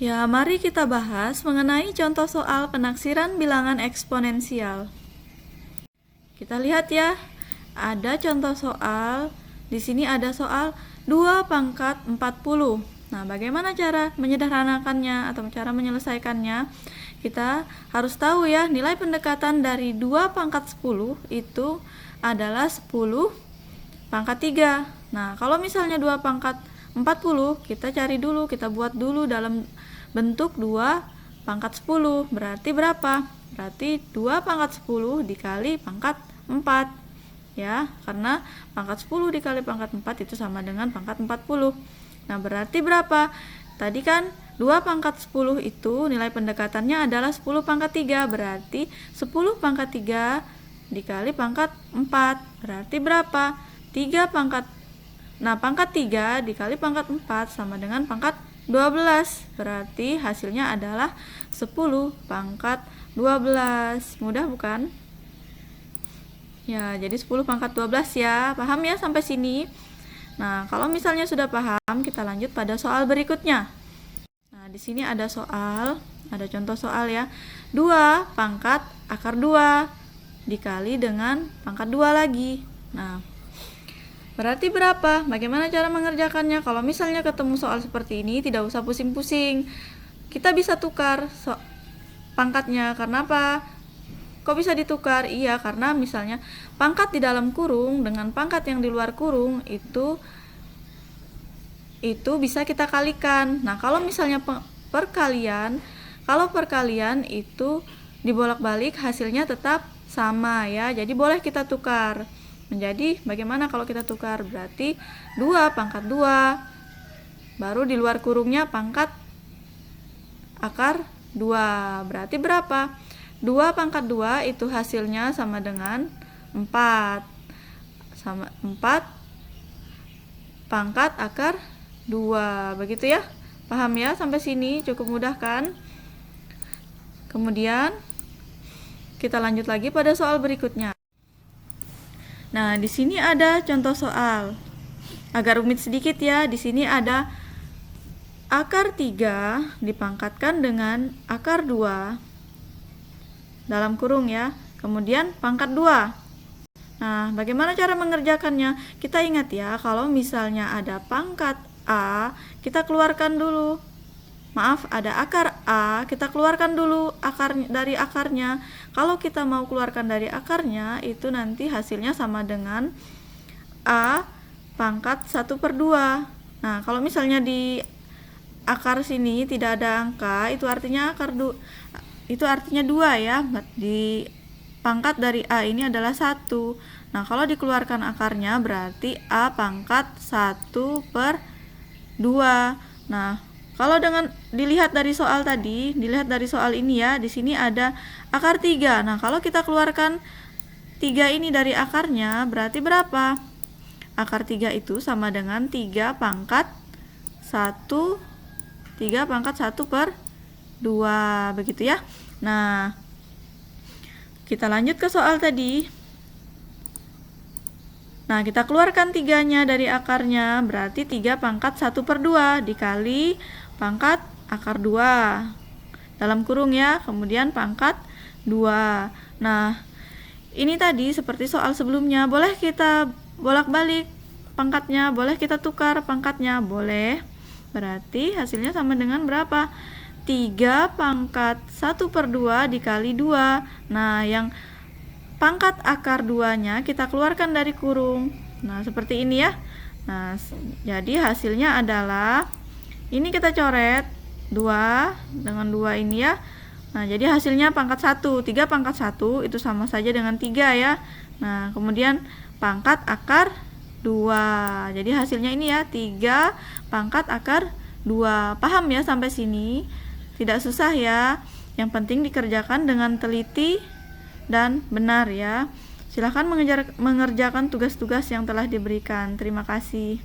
Ya, mari kita bahas mengenai contoh soal penaksiran bilangan eksponensial. Kita lihat ya, ada contoh soal. Di sini ada soal 2 pangkat 40. Nah, bagaimana cara menyederhanakannya atau cara menyelesaikannya? Kita harus tahu ya, nilai pendekatan dari 2 pangkat 10 itu adalah 10 pangkat 3. Nah, kalau misalnya 2 pangkat 40, kita cari dulu, kita buat dulu dalam bentuk 2 pangkat 10. Berarti berapa? Berarti 2 pangkat 10 dikali pangkat 4. Ya, karena pangkat 10 dikali pangkat 4 itu sama dengan pangkat 40. Nah, berarti berapa? Tadi kan 2 pangkat 10 itu nilai pendekatannya adalah 10 pangkat 3. Berarti 10 pangkat 3 dikali pangkat 4. Berarti berapa? 3 pangkat. Nah, pangkat 3 dikali pangkat 4 sama dengan pangkat 12. Berarti hasilnya adalah 10 pangkat 12. Mudah bukan? Ya, jadi 10 pangkat 12 ya. Paham ya sampai sini? Nah, kalau misalnya sudah paham, kita lanjut pada soal berikutnya. Nah, di sini ada contoh soal ya. 2 pangkat akar 2 dikali dengan pangkat 2 lagi. Nah, berarti berapa? Bagaimana cara mengerjakannya? Kalau misalnya ketemu soal seperti ini, tidak usah pusing-pusing. Kita bisa tukar pangkatnya. Karena apa? Kok bisa ditukar? Iya, karena misalnya pangkat di dalam kurung dengan pangkat yang di luar kurung itu bisa kita kalikan. Nah, kalau misalnya perkalian itu dibolak-balik hasilnya tetap sama ya. Jadi boleh kita tukar. Menjadi bagaimana kalau kita tukar? Berarti 2 pangkat 2 baru di luar kurungnya pangkat akar 2. Berarti berapa? 2 pangkat 2 itu hasilnya sama dengan 4. Sama 4 pangkat akar 2. Begitu ya? Paham ya sampai sini? Cukup mudah kan? Kemudian kita lanjut lagi pada soal berikutnya. Nah, di sini ada contoh soal. Agak rumit sedikit ya. Di sini ada akar 3 dipangkatkan dengan akar 2 dalam kurung ya. Kemudian pangkat 2. Nah, bagaimana cara mengerjakannya? Kita ingat ya, kalau misalnya ada pangkat A, kita keluarkan dulu. Maaf, ada akar A, kita keluarkan dulu dari akarnya. Kalau kita mau keluarkan dari akarnya, itu nanti hasilnya sama dengan A pangkat 1/2. Nah, kalau misalnya di akar sini tidak ada angka, itu artinya itu artinya 2 ya. Di pangkat dari A ini adalah 1. Nah, kalau dikeluarkan akarnya berarti A pangkat 1/2. Nah, kalau dilihat dari soal tadi, dilihat dari soal ini ya, di sini ada akar 3. Nah, kalau kita keluarkan 3 ini dari akarnya, berarti berapa? Akar 3 itu sama dengan 3 pangkat 1 1/2, begitu ya. Nah, kita lanjut ke soal tadi. Nah, kita keluarkan 3-nya dari akarnya, berarti 3 pangkat 1/2 dikali pangkat akar 2 dalam kurung ya, kemudian pangkat 2. Nah, ini tadi seperti soal sebelumnya, boleh kita bolak-balik pangkatnya, boleh kita tukar pangkatnya, boleh. Berarti hasilnya sama dengan berapa? 3 pangkat 1/2 dikali 2. Nah, yang pangkat akar 2-nya kita keluarkan dari kurung. Nah, seperti ini ya. Nah, jadi hasilnya adalah, ini kita coret 2 dengan 2 ini ya. Nah, jadi hasilnya pangkat 1. 3 pangkat 1 itu sama saja dengan 3 ya. Nah, kemudian pangkat akar 2. Jadi hasilnya ini ya, 3 pangkat akar 2. Paham ya sampai sini? Tidak susah ya. Yang penting dikerjakan dengan teliti dan benar ya. Silakan mengerjakan tugas-tugas yang telah diberikan. Terima kasih.